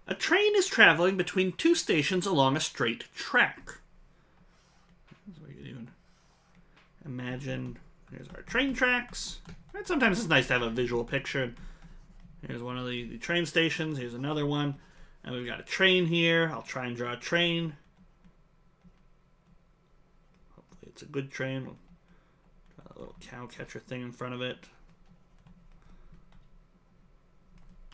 A train is traveling between two stations along a straight track. So you can imagine, here's our train tracks. And sometimes it's nice to have a visual picture. Here's one of the train stations. Here's another one. And we've got a train here. I'll try and draw a train. Hopefully it's a good train. We'll draw a little cow catcher thing in front of it.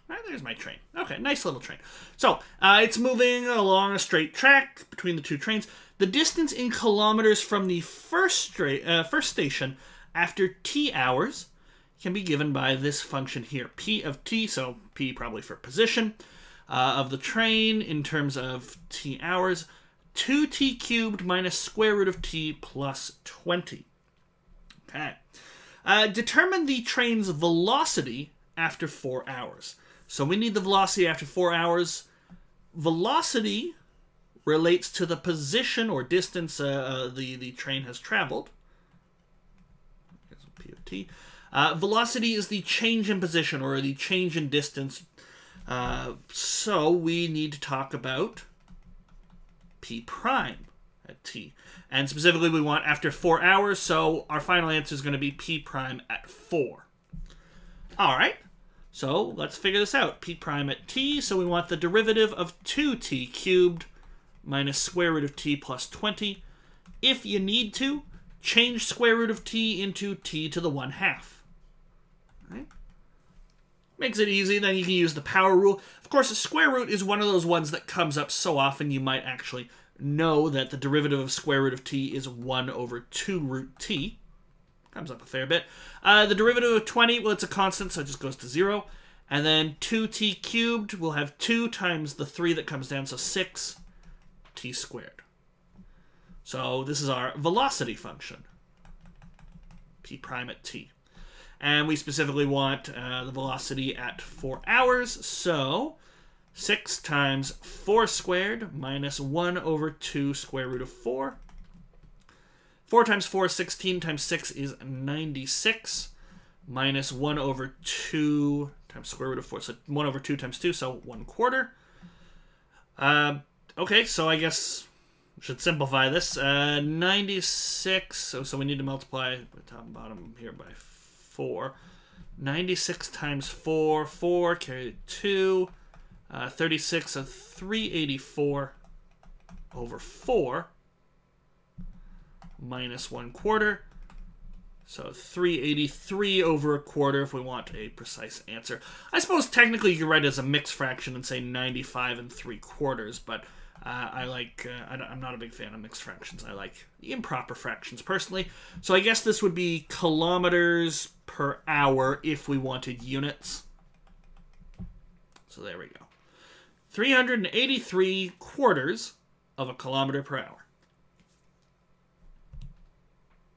All right, there's my train. Okay, nice little train. So, it's moving along a straight track between the two trains. The distance in kilometers from the first station after t hours can be given by this function here. P of t, so P probably for position, of the train in terms of t hours, 2t cubed minus square root of t plus 20. Okay. Determine the train's velocity after 4 hours. So we need the velocity after 4 hours. Velocity relates to the position or distance the train has traveled. Here's P of t. Velocity is the change in position or the change in distance. So we need to talk about P prime at t. And specifically we want after 4 hours, so our final answer is going to be P prime at 4. All right. So let's figure this out. P prime at t, so we want the derivative of 2t cubed minus square root of t plus 20. If you need to, change square root of t into t to the 1/2. Right? Makes it easy, then you can use the power rule. Of course, a square root is one of those ones that comes up so often you might actually know that the derivative of square root of t is 1 over 2 root t. Comes up a fair bit. The derivative of 20, well, it's a constant, so it just goes to 0. And then 2t cubed, we'll have 2 times the 3 that comes down, so 6t squared. So this is our velocity function, P prime at t. And we specifically want the velocity at 4 hours, so 6 times 4 squared minus 1 over 2 square root of 4. 4 times 4 is 16, times 6 is 96, minus 1 over 2 times square root of 4. So 1 over 2 times 2, so 1/4. Okay, so I guess we should simplify this. 96, so we need to multiply the top and bottom here by 4. 96 times 4, 4, carry 2, 36, so 384 over 4. Minus 1/4. So 383 over 1/4 if we want a precise answer. I suppose technically you could write it as a mixed fraction and say 95 3/4, but I'm not a big fan of mixed fractions. I like improper fractions personally. So I guess this would be kilometers per hour if we wanted units. So there we go. 383 quarters of a kilometer per hour.